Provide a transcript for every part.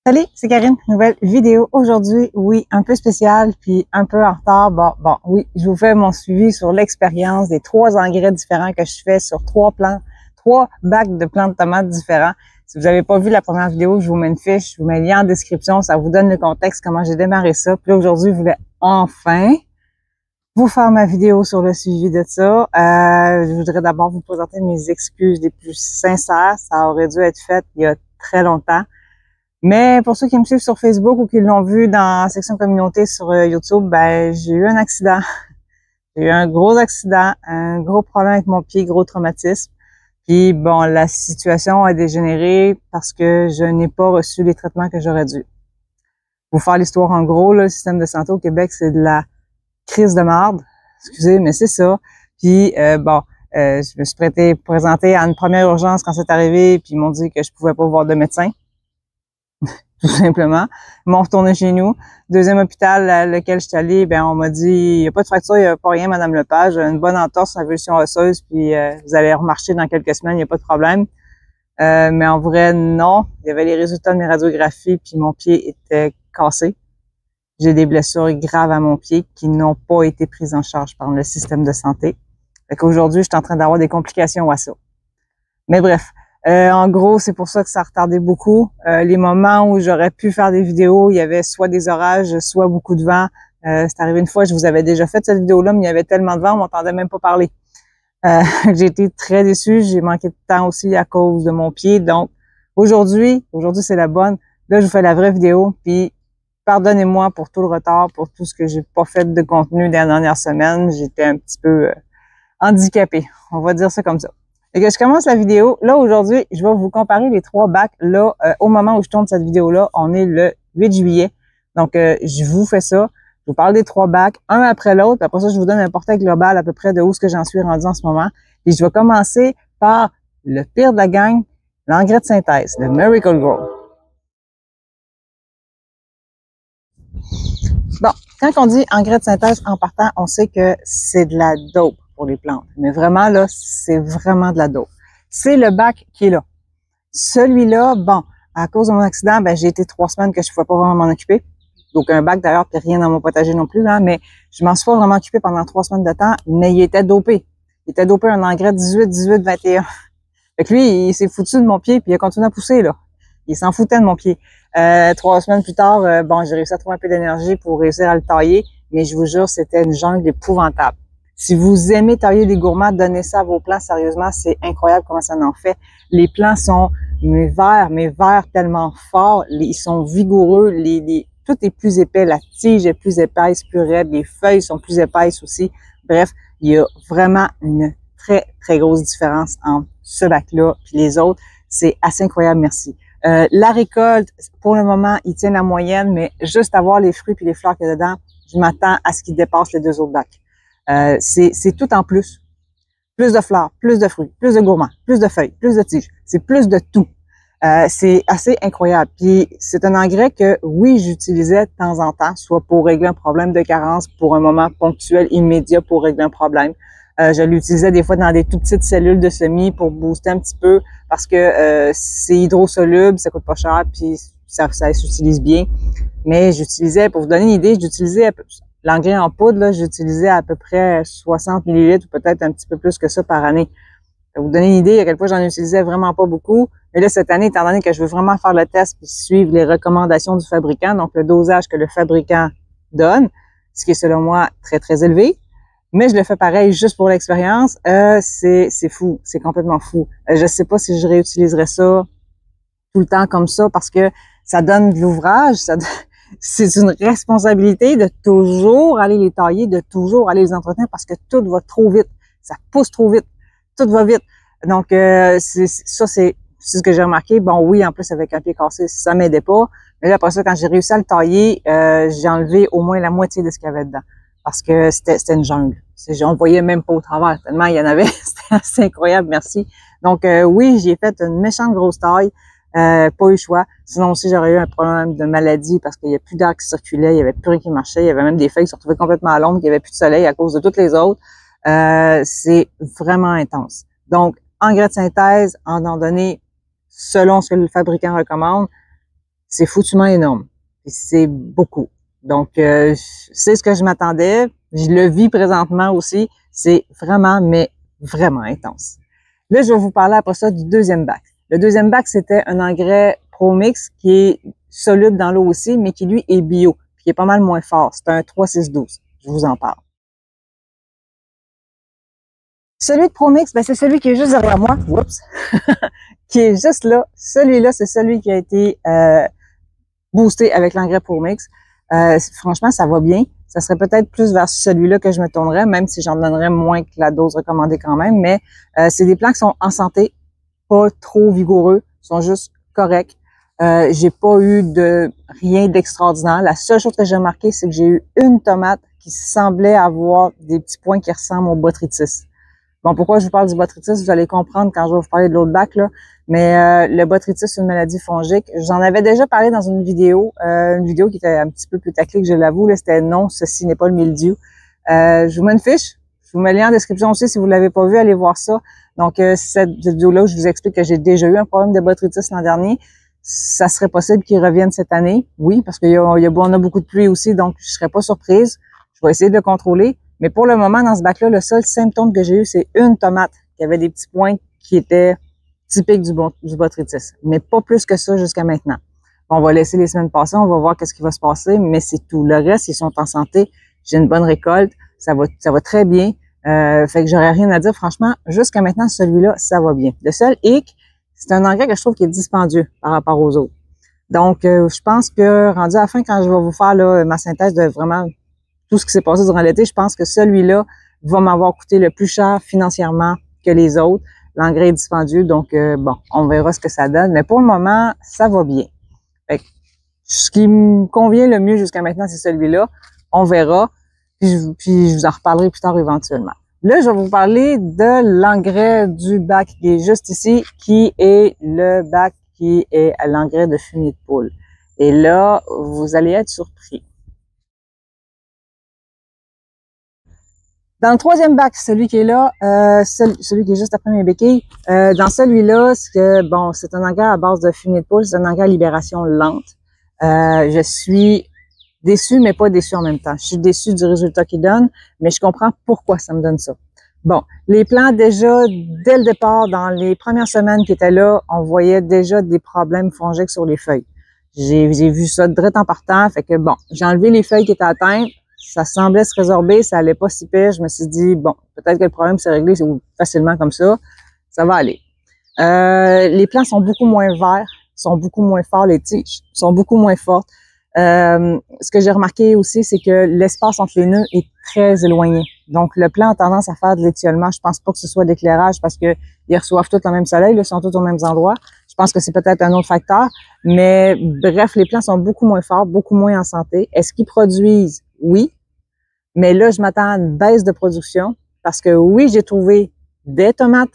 Salut, c'est Karine, nouvelle vidéo aujourd'hui, oui, un peu spéciale, puis un peu en retard. Bon, oui, je vous fais mon suivi sur l'expérience des 3 engrais différents que je fais sur 3 bacs de plants de tomates différents. Si vous n'avez pas vu la première vidéo, je vous mets une fiche, je vous mets le lien en description, ça vous donne le contexte, comment j'ai démarré ça. Puis là, aujourd'hui, je voulais enfin vous faire ma vidéo sur le suivi de ça. Je voudrais d'abord vous présenter mes excuses les plus sincères. Ça aurait dû être fait il y a très longtemps. Mais pour ceux qui me suivent sur Facebook ou qui l'ont vu dans la section communauté sur YouTube, ben j'ai eu un accident. J'ai eu un gros accident, un gros problème avec mon pied, gros traumatisme. Puis bon, la situation a dégénéré parce que je n'ai pas reçu les traitements que j'aurais dû. Pour faire l'histoire en gros, là, le système de santé au Québec, c'est de la crise de marde. Excusez, mais c'est ça. Puis je me suis présentée à une première urgence quand c'est arrivé, puis ils m'ont dit que je pouvais pas voir de médecin. Tout simplement. Ils m'ont retourné chez nous. Deuxième hôpital à lequel je suis allée, ben on m'a dit il n'y a pas de fracture, il n'y a pas rien, Madame Lepage, une bonne entorse, une avulsion osseuse, puis vous allez remarcher dans quelques semaines, il n'y a pas de problème. Mais en vrai, non. Il y avait les résultats de mes radiographies, puis mon pied était cassé. J'ai des blessures graves à mon pied qui n'ont pas été prises en charge par le système de santé. Fait qu'aujourd'hui, je suis en train d'avoir des complications à ça. Mais bref. En gros, c'est pour ça que ça a retardé beaucoup. Les moments où j'aurais pu faire des vidéos, il y avait soit des orages, soit beaucoup de vent. C'est arrivé une fois, je vous avais déjà fait cette vidéo-là, mais il y avait tellement de vent, on m'entendait même pas parler. J'ai été très déçue, j'ai manqué de temps aussi à cause de mon pied. Donc, aujourd'hui c'est la bonne. Là, je vous fais la vraie vidéo, puis pardonnez-moi pour tout le retard, pour tout ce que j'ai pas fait de contenu dans la dernière semaine. J'étais un petit peu handicapée, on va dire ça comme ça. Et que je commence la vidéo. Là, aujourd'hui, je vais vous comparer les 3 bacs. Là, au moment où je tourne cette vidéo-là, on est le 8 juillet. Donc, je vous fais ça. Je vous parle des 3 bacs, un après l'autre. Puis après ça, je vous donne un portrait global à peu près de où ce que j'en suis rendu en ce moment. Et je vais commencer par le pire de la gang, l'engrais de synthèse, le Miracle-Gro. Bon, quand on dit engrais de synthèse en partant, on sait que c'est de la dope pour les plantes. Mais vraiment, là, c'est vraiment de la dope. C'est le bac qui est là. Celui-là, bon, à cause de mon accident, ben j'ai été 3 semaines que je ne pouvais pas vraiment m'en occuper. Donc, un bac d'ailleurs, puis rien dans mon potager non plus, hein, mais je m'en suis pas vraiment occupé pendant 3 semaines de temps, mais il était dopé. Il était dopé en engrais 18, 18, 21. Fait que lui, il s'est foutu de mon pied, puis il a continué à pousser, là. Il s'en foutait de mon pied. 3 semaines plus tard, j'ai réussi à trouver un peu d'énergie pour réussir à le tailler, mais je vous jure, c'était une jungle épouvantable. Si vous aimez tailler des gourmands, donnez ça à vos plants, sérieusement, c'est incroyable comment ça en fait. Les plants sont mes verts tellement forts, ils sont vigoureux, tout est plus épais, la tige est plus épaisse, plus raide, les feuilles sont plus épaisses aussi. Bref, il y a vraiment une très, très grosse différence entre ce bac-là et les autres. C'est assez incroyable, merci. La récolte, pour le moment, il tient la moyenne, mais juste avoir les fruits et les fleurs qu'il y a dedans, je m'attends à ce qu'il dépasse les 2 autres bacs. C'est tout en plus. Plus de fleurs, plus de fruits, plus de gourmands, plus de feuilles, plus de tiges. C'est plus de tout. C'est assez incroyable. Puis c'est un engrais que, oui, j'utilisais de temps en temps, soit pour régler un problème de carence, pour un moment ponctuel, immédiat, pour régler un problème. Je l'utilisais des fois dans des tout petites cellules de semis pour booster un petit peu parce que c'est hydrosoluble, ça coûte pas cher, puis ça s'utilise bien. Mais j'utilisais, pour vous donner une idée, j'utilisais l'engrais en poudre, là, j'utilisais à peu près 60 ml ou peut-être un petit peu plus que ça par année. Pour vous donner une idée, à quel point j'en utilisais vraiment pas beaucoup. Mais là, cette année, étant donné que je veux vraiment faire le test puis suivre les recommandations du fabricant, donc le dosage que le fabricant donne, ce qui est selon moi très, très élevé, mais je le fais pareil juste pour l'expérience, c'est fou, c'est complètement fou. Je sais pas si je réutiliserais ça tout le temps comme ça parce que ça donne de l'ouvrage, c'est une responsabilité de toujours aller les tailler, de toujours aller les entretenir parce que tout va trop vite. Ça pousse trop vite. Tout va vite. Donc, c'est ce que j'ai remarqué. Bon, oui, en plus, avec un pied cassé, ça m'aidait pas. Mais là, après ça, quand j'ai réussi à le tailler, j'ai enlevé au moins la moitié de ce qu'il y avait dedans. Parce que c'était une jungle. On voyait même pas au travers, tellement il y en avait. C'était assez incroyable, merci. Donc, oui, j'ai fait une méchante grosse taille. Pas eu le choix. Sinon aussi, j'aurais eu un problème de maladie parce qu'il n'y a plus d'air qui circulait, il n'y avait plus rien qui marchait, il y avait même des feuilles qui se retrouvaient complètement à l'ombre, il n'y avait plus de soleil à cause de toutes les autres. C'est vraiment intense. Donc, engrais de synthèse, en donner selon ce que le fabricant recommande, c'est foutument énorme. C'est beaucoup. Donc, c'est ce que je m'attendais. Je le vis présentement aussi. C'est vraiment, mais vraiment intense. Là, je vais vous parler après ça du deuxième bac. Le deuxième bac, c'était un engrais ProMix qui est soluble dans l'eau aussi, mais qui, lui, est bio, qui est pas mal moins fort. C'est un 3-6-12. Je vous en parle. Celui de ProMix, ben, c'est celui qui est juste derrière moi. Oups! Qui est juste là. Celui-là, c'est celui qui a été boosté avec l'engrais ProMix. Franchement, ça va bien. Ça serait peut-être plus vers celui-là que je me tournerais, même si j'en donnerais moins que la dose recommandée quand même. Mais c'est des plants qui sont en santé, pas trop vigoureux, sont juste corrects. J'ai pas eu de rien d'extraordinaire. La seule chose que j'ai remarqué, c'est que j'ai eu une tomate qui semblait avoir des petits points qui ressemblent au botrytis. Bon, pourquoi je vous parle du botrytis, vous allez comprendre quand je vais vous parler de l'autre bac, là. Mais le botrytis, c'est une maladie fongique. J'en avais déjà parlé dans une vidéo qui était un petit peu plus tactique, je l'avoue. C'était non, ceci n'est pas le mildiou. Je vous mets une fiche. Je vous mets le lien en description aussi si vous l'avez pas vu, allez voir ça. Donc, cette vidéo-là, je vous explique que j'ai déjà eu un problème de botrytis l'an dernier. Ça serait possible qu'il revienne cette année. Oui, parce on a beaucoup de pluie aussi, donc je serais pas surprise. Je vais essayer de le contrôler. Mais pour le moment, dans ce bac-là, le seul symptôme que j'ai eu, c'est une tomate qui avait des petits points qui étaient typiques du botrytis. Mais pas plus que ça jusqu'à maintenant. On va laisser les semaines passer, on va voir qu'est-ce qui va se passer, mais c'est tout. Le reste, ils sont en santé. J'ai une bonne récolte. Ça va très bien. Fait que j'aurais rien à dire. Franchement, jusqu'à maintenant, celui-là, ça va bien. Le seul hic, c'est un engrais que je trouve qui est dispendieux par rapport aux autres. Donc, je pense que rendu à la fin, quand je vais vous faire là, ma synthèse de vraiment tout ce qui s'est passé durant l'été, je pense que celui-là va m'avoir coûté le plus cher financièrement que les autres. L'engrais est dispendieux, donc bon, on verra ce que ça donne. Mais pour le moment, ça va bien. Fait que, ce qui me convient le mieux jusqu'à maintenant, c'est celui-là. On verra. Puis je vous en reparlerai plus tard éventuellement. Là, je vais vous parler de l'engrais du bac qui est juste ici, qui est le bac qui est l'engrais de fumier de poule. Et là, vous allez être surpris. Dans le troisième bac, celui qui est là, celui qui est juste après mes béquilles, dans celui-là, c'est un engrais à base de fumier de poule, c'est un engrais à libération lente. Je suis déçue, mais pas déçue en même temps. Je suis déçue du résultat qu'il donne, mais je comprends pourquoi ça me donne ça. Bon, les plants, déjà, dès le départ, dans les premières semaines qui étaient là, on voyait déjà des problèmes fongiques sur les feuilles. J'ai vu ça direct en partant, fait que bon, j'ai enlevé les feuilles qui étaient atteintes. Ça semblait se résorber, ça allait pas si pire. Je me suis dit, bon, peut-être que le problème s'est réglé facilement comme ça va aller. Les plants sont beaucoup moins verts, sont beaucoup moins forts, les tiges sont beaucoup moins fortes. Ce que j'ai remarqué aussi, c'est que l'espace entre les nœuds est très éloigné. Donc, le plant a tendance à faire de l'étiolement. Je pense pas que ce soit d'éclairage parce que ils reçoivent tous le même soleil, ils sont tous aux mêmes endroits. Je pense que c'est peut-être un autre facteur. Mais bref, les plants sont beaucoup moins forts, beaucoup moins en santé. Est-ce qu'ils produisent? Oui. Mais là, je m'attends à une baisse de production parce que oui, j'ai trouvé des tomates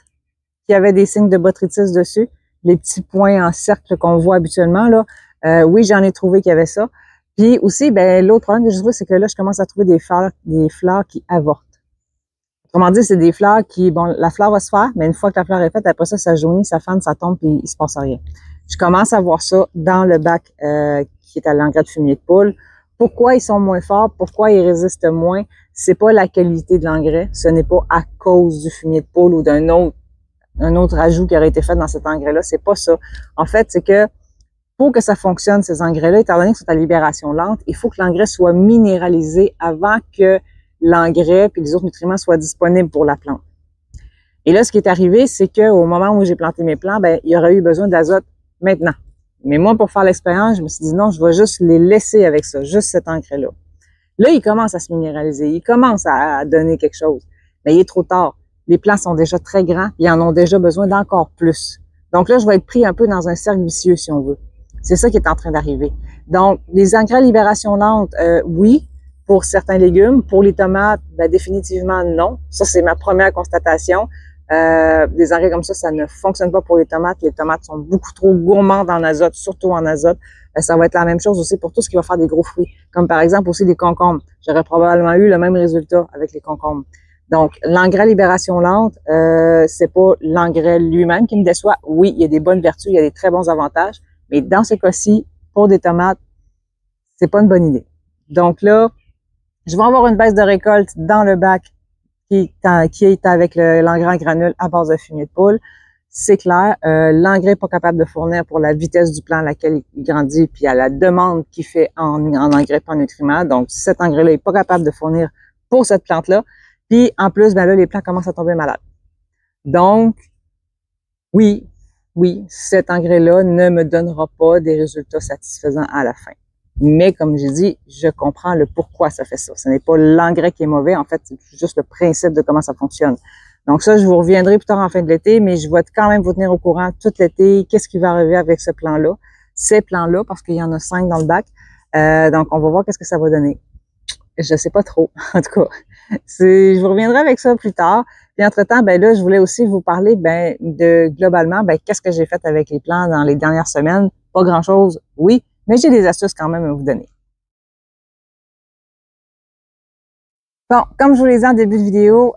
qui avaient des signes de botrytis dessus, les petits points en cercle qu'on voit habituellement, là. Oui, j'en ai trouvé qu'il y avait ça. Puis aussi, l'autre problème que j'ai trouvé, c'est que là, je commence à trouver des fleurs qui avortent. Autrement dit, c'est des fleurs qui, bon, la fleur va se faire, mais une fois que la fleur est faite, après ça jaunit, ça fane, ça tombe, puis il se passe rien. Je commence à voir ça dans le bac qui est à l'engrais de fumier de poule. Pourquoi ils sont moins forts? Pourquoi ils résistent moins? C'est pas la qualité de l'engrais. Ce n'est pas à cause du fumier de poule ou d'un autre ajout qui aurait été fait dans cet engrais-là. C'est pas ça. En fait, c'est que pour que ça fonctionne, ces engrais-là, étant donné qu'ils sont à libération lente, il faut que l'engrais soit minéralisé avant que l'engrais puis les autres nutriments soient disponibles pour la plante. Et là, ce qui est arrivé, c'est qu'au moment où j'ai planté mes plants, il y aurait eu besoin d'azote maintenant. Mais moi, pour faire l'expérience, je me suis dit non, je vais juste les laisser avec ça, juste cet engrais-là. Là, il commence à se minéraliser, il commence à donner quelque chose. Mais il est trop tard. Les plants sont déjà très grands, ils en ont déjà besoin d'encore plus. Donc là, je vais être pris un peu dans un cercle vicieux, si on veut. C'est ça qui est en train d'arriver. Donc, les engrais à libération lente, oui, pour certains légumes. Pour les tomates, définitivement non. Ça, c'est ma première constatation. Des engrais comme ça ne fonctionne pas pour les tomates. Les tomates sont beaucoup trop gourmandes en azote, surtout en azote. Ça va être la même chose aussi pour tout ce qui va faire des gros fruits, comme par exemple aussi des concombres. J'aurais probablement eu le même résultat avec les concombres. Donc, l'engrais à libération lente, c'est pas l'engrais lui-même qui me déçoit. Oui, il y a des bonnes vertus, il y a des très bons avantages, mais dans ce cas-ci, pour des tomates, c'est pas une bonne idée. Donc là, je vais avoir une baisse de récolte dans le bac qui est avec l'engrais en granule à base de fumier de poule. C'est clair, l'engrais n'est pas capable de fournir pour la vitesse du plant à laquelle il grandit, puis à la demande qu'il fait en engrais et en nutriments. Donc, cet engrais-là n'est pas capable de fournir pour cette plante-là. Puis, en plus, ben là, les plants commencent à tomber malades. Donc, oui, cet engrais-là ne me donnera pas des résultats satisfaisants à la fin. Mais comme j'ai dit, je comprends le pourquoi ça fait ça. Ce n'est pas l'engrais qui est mauvais, en fait, c'est juste le principe de comment ça fonctionne. Donc ça, je vous reviendrai plus tard en fin de l'été, mais je vais quand même vous tenir au courant tout l'été, qu'est-ce qui va arriver avec ce plan-là, ces plans-là, parce qu'il y en a 5 dans le bac. Donc, on va voir qu'est-ce que ça va donner. Je sais pas trop, en tout cas. Je vous reviendrai avec ça plus tard. Puis entre-temps, ben là, je voulais aussi vous parler de globalement, qu'est-ce que j'ai fait avec les plants dans les dernières semaines. Pas grand-chose, oui, mais j'ai des astuces quand même à vous donner. Bon, comme je vous l'ai dit en début de vidéo,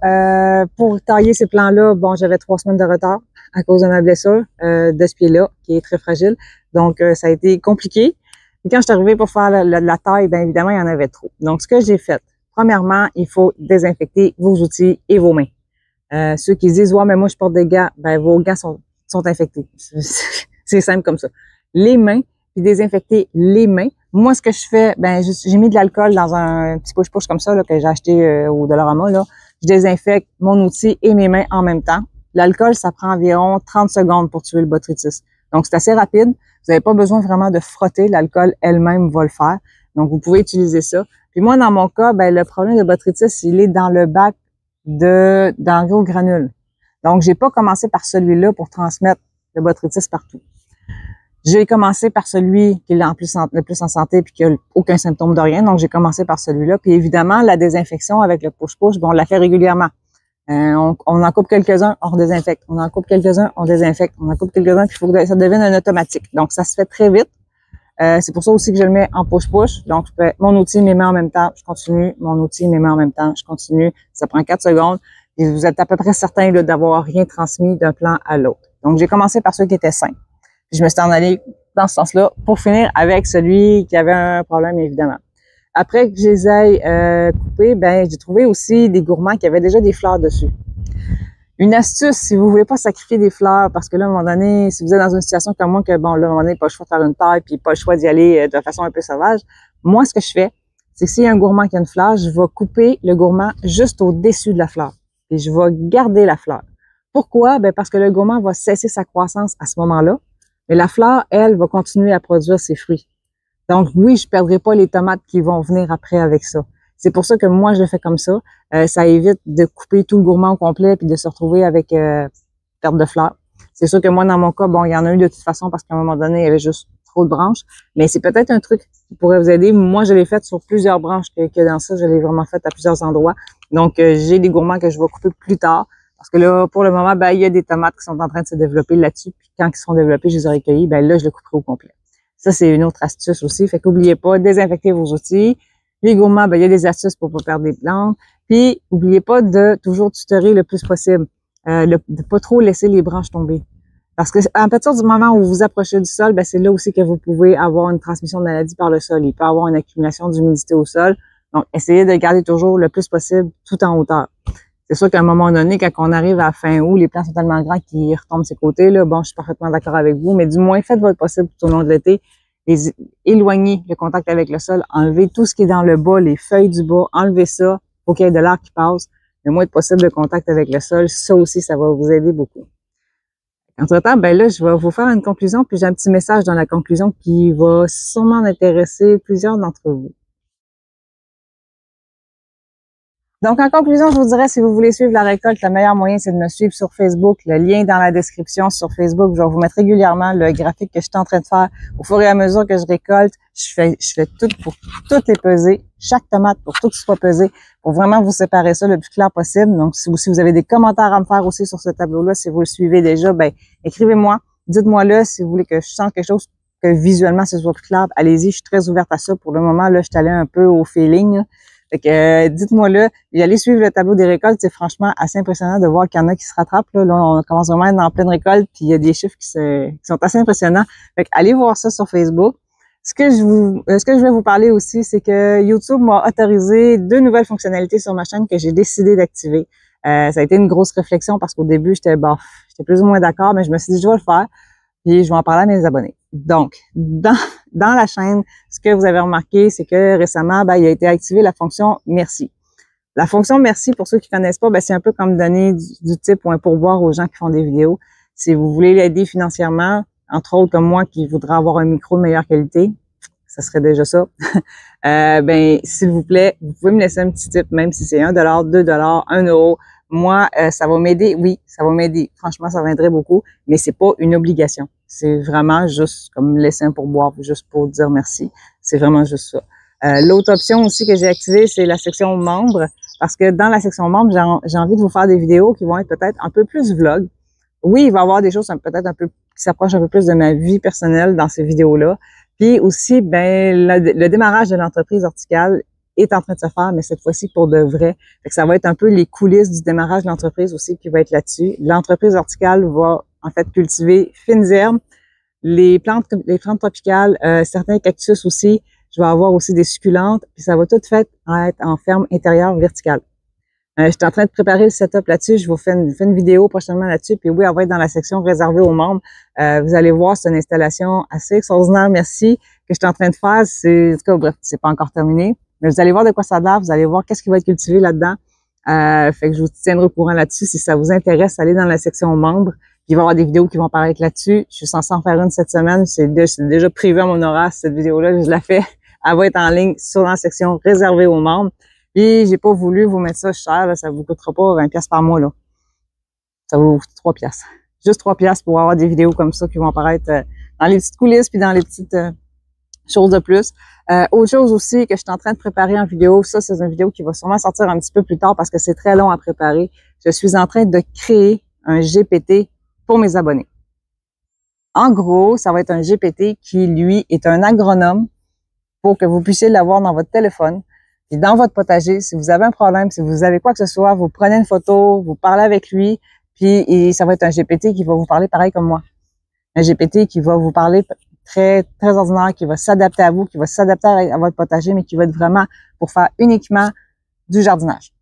pour tailler ces plants-là, bon, j'avais 3 semaines de retard à cause de ma blessure de ce pied-là, qui est très fragile. Donc, ça a été compliqué. Et quand je suis arrivée pour faire la taille, bien évidemment, il y en avait trop. Donc, ce que j'ai fait, premièrement, il faut désinfecter vos outils et vos mains. Ceux qui disent, ouais, mais moi, je porte des gants, ben vos gants sont infectés. C'est simple comme ça. Les mains, puis désinfecter les mains. Moi, ce que je fais, j'ai mis de l'alcool dans un petit push-push comme ça là, que j'ai acheté au Dollarama. Là. Je désinfecte mon outil et mes mains en même temps. L'alcool, ça prend environ 30 secondes pour tuer le botrytis. Donc, c'est assez rapide. Vous n'avez pas besoin vraiment de frotter. L'alcool elle-même va le faire. Donc, vous pouvez utiliser ça. Puis moi, dans mon cas, le problème de botrytis, il est dans le bac d'engrais au granule. Donc, j'ai pas commencé par celui-là pour transmettre le botrytis partout. J'ai commencé par celui qui est le plus en santé puis qui a aucun symptôme de rien. Donc, j'ai commencé par celui-là. Puis évidemment, la désinfection avec le push-push, on la fait régulièrement. On en coupe quelques-uns, on redésinfecte. On en coupe quelques-uns, on désinfecte. On en coupe quelques-uns, puis il faut que ça devienne un automatique. Donc, ça se fait très vite. C'est pour ça aussi que je le mets en push-push. Donc, je fais mon outil, mes mains en même temps, je continue. Mon outil, mes mains en même temps, je continue. Ça prend 4 secondes. Et vous êtes à peu près certain d'avoir rien transmis d'un plan à l'autre. Donc, j'ai commencé par ceux qui étaient sains. Puis je me suis en allée dans ce sens-là pour finir avec celui qui avait un problème, évidemment. Après que je les ai coupés, j'ai trouvé aussi des gourmands qui avaient déjà des fleurs dessus. Une astuce, si vous voulez pas sacrifier des fleurs, parce que là, à un moment donné, si vous êtes dans une situation comme moi, que bon, là, à un moment donné, pas le choix de faire une taille, puis pas le choix d'y aller de façon un peu sauvage, moi, ce que je fais, c'est que s'il y a un gourmand qui a une fleur, je vais couper le gourmand juste au-dessus de la fleur. Et je vais garder la fleur. Pourquoi? Parce que le gourmand va cesser sa croissance à ce moment-là. Mais la fleur, elle, va continuer à produire ses fruits. Donc, oui, je perdrai pas les tomates qui vont venir après avec ça. C'est pour ça que moi, je le fais comme ça. Ça évite de couper tout le gourmand au complet puis de se retrouver avec perte de fleurs. C'est sûr que moi, dans mon cas, bon, il y en a eu de toute façon parce qu'à un moment donné, il y avait juste trop de branches. Mais c'est peut-être un truc qui pourrait vous aider. Moi, je l'ai fait sur plusieurs branches que dans ça. Je l'ai vraiment fait à plusieurs endroits. Donc, j'ai des gourmands que je vais couper plus tard. Parce que là, pour le moment, il y a des tomates qui sont en train de se développer là-dessus. Puis quand ils seront développés, je les aurai cueillis. Là, je le couperai au complet. Ça, c'est une autre astuce aussi. Fait qu'oubliez pas, désinfecter vos outils. Les gourmands, il y a des astuces pour pas perdre des plantes. Puis, oubliez pas de toujours tutorer le plus possible. De pas trop laisser les branches tomber. Parce que à partir du moment où vous vous approchez du sol, c'est là aussi que vous pouvez avoir une transmission de maladie par le sol. Il peut y avoir une accumulation d'humidité au sol. Donc, essayez de garder toujours le plus possible tout en hauteur. C'est sûr qu'à un moment donné, quand on arrive à fin août, les plants sont tellement grands qu'ils retombent de ces côtés-là. Bon, je suis parfaitement d'accord avec vous, mais du moins, faites votre possible tout au long de l'été. Éloignez le contact avec le sol, enlevez tout ce qui est dans le bas, les feuilles du bas, enlevez ça pour qu'il y ait de l'air qui passe. Le moins possible de contact avec le sol, ça aussi, ça va vous aider beaucoup. Entre-temps, là, je vais vous faire une conclusion, puis j'ai un petit message dans la conclusion qui va sûrement intéresser plusieurs d'entre vous. Donc, en conclusion, je vous dirais, si vous voulez suivre la récolte, le meilleur moyen, c'est de me suivre sur Facebook. Le lien est dans la description sur Facebook. Je vais vous mettre régulièrement le graphique que je suis en train de faire. Au fur et à mesure que je récolte, je fais tout pour toutes les peser, chaque tomate pour tout ce qui soit pesé, pour vraiment vous séparer ça le plus clair possible. Donc, si vous avez des commentaires à me faire aussi sur ce tableau-là, si vous le suivez déjà, écrivez-moi. Dites-moi là si vous voulez que je change quelque chose, que visuellement ce soit plus clair. Allez-y, je suis très ouverte à ça. Pour le moment, là, je suis allée un peu au feeling, là. Fait que dites-moi là, et allez suivre le tableau des récoltes, c'est franchement assez impressionnant de voir qu'il y en a qui se rattrapent. Là, on commence vraiment à être en pleine récolte, puis il y a des chiffres qui sont assez impressionnants. Fait que allez voir ça sur Facebook. Ce que je vais vous parler aussi, c'est que YouTube m'a autorisé 2 nouvelles fonctionnalités sur ma chaîne que j'ai décidé d'activer. Ça a été une grosse réflexion parce qu'au début, j'étais plus ou moins d'accord, mais je me suis dit, je vais le faire, puis je vais en parler à mes abonnés. Donc, dans la chaîne, ce que vous avez remarqué, c'est que récemment, il a été activé la fonction merci. La fonction merci, pour ceux qui connaissent pas, c'est un peu comme donner du type ou un pourboire aux gens qui font des vidéos. Si vous voulez l'aider financièrement, entre autres comme moi qui voudrais avoir un micro de meilleure qualité, ça serait déjà ça. S'il vous plaît, vous pouvez me laisser un petit tip, même si c'est $1, $2, €1. Moi, ça va m'aider. Oui, ça va m'aider. Franchement, ça m'aiderait beaucoup, mais c'est pas une obligation. C'est vraiment juste comme laisser un pourboire, juste pour dire merci. C'est vraiment juste ça. L'autre option aussi que j'ai activée, c'est la section membres, parce que dans la section membres, j'ai envie de vous faire des vidéos qui vont être peut-être un peu plus vlog. Oui, il va y avoir des choses peut-être un peu qui s'approchent un peu plus de ma vie personnelle dans ces vidéos-là. Puis aussi, le démarrage de l'entreprise horticale est en train de se faire, mais cette fois-ci pour de vrai. Fait que ça va être un peu les coulisses du démarrage de l'entreprise aussi qui va être là-dessus. L'entreprise horticale va en fait cultiver fines herbes, les plantes tropicales, certains cactus aussi. Je vais avoir aussi des succulentes, puis ça va tout fait être en ferme intérieure verticale. Je suis en train de préparer le setup là-dessus. Je vous fais une vidéo prochainement là-dessus. Puis oui, elle va être dans la section réservée aux membres. Vous allez voir, c'est une installation assez extraordinaire, merci, que je suis en train de faire. En tout cas, bref, c'est pas encore terminé. Mais vous allez voir de quoi ça a l'air. Vous allez voir qu'est-ce qui va être cultivé là-dedans. Fait que je vous tiendrai au courant là-dessus. Si ça vous intéresse, allez dans la section membres. Puis il va y avoir des vidéos qui vont apparaître là-dessus. Je suis censée en faire une cette semaine. C'est déjà prévu à mon horaire, cette vidéo-là. Je la fais. Elle va être en ligne sur la section réservée aux membres. Puis, j'ai pas voulu vous mettre ça cher, là, ça vous coûtera pas 20$ par mois, là. Ça vous coûte 3$. Juste 3$ pour avoir des vidéos comme ça qui vont apparaître dans les petites coulisses puis dans les petites choses de plus. Autre chose aussi que je suis en train de préparer en vidéo, ça, c'est une vidéo qui va sûrement sortir un petit peu plus tard parce que c'est très long à préparer. Je suis en train de créer un GPT pour mes abonnés. En gros, ça va être un GPT qui, lui, est un agronome pour que vous puissiez l'avoir dans votre téléphone. Puis dans votre potager, si vous avez un problème, si vous avez quoi que ce soit, vous prenez une photo, vous parlez avec lui, puis ça va être un GPT qui va vous parler pareil comme moi. Un GPT qui va vous parler très, très ordinaire, qui va s'adapter à vous, qui va s'adapter à votre potager, mais qui va être vraiment pour faire uniquement du jardinage.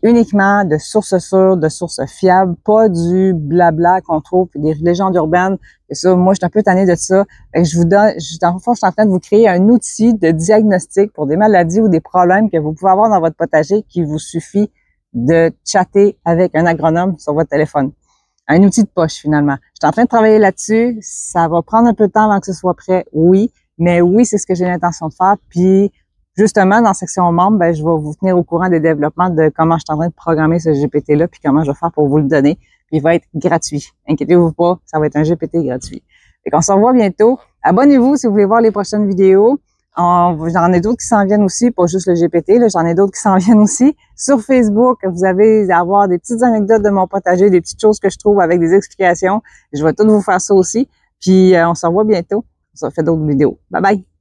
Uniquement de sources sûres, de sources fiables, pas du blabla qu'on trouve, puis des légendes urbaines. Et ça, moi, je suis un peu tannée de ça. Fait que je suis en train de vous créer un outil de diagnostic pour des maladies ou des problèmes que vous pouvez avoir dans votre potager qui vous suffit de chatter avec un agronome sur votre téléphone. Un outil de poche, finalement. Je suis en train de travailler là-dessus. Ça va prendre un peu de temps avant que ce soit prêt, oui. Mais oui, c'est ce que j'ai l'intention de faire. Puis, justement, dans la section membres, je vais vous tenir au courant des développements de comment je suis en train de programmer ce GPT-là, puis comment je vais faire pour vous le donner. Puis il va être gratuit. Inquiétez-vous pas, ça va être un GPT gratuit. Fait qu'on se revoit bientôt. Abonnez-vous si vous voulez voir les prochaines vidéos. J'en ai d'autres qui s'en viennent aussi, pas juste le GPT, là, j'en ai d'autres qui s'en viennent aussi. Sur Facebook, vous allez avoir des petites anecdotes de mon potager, des petites choses que je trouve avec des explications. Je vais tout vous faire ça aussi. Puis on se revoit bientôt. On se fait d'autres vidéos. Bye bye!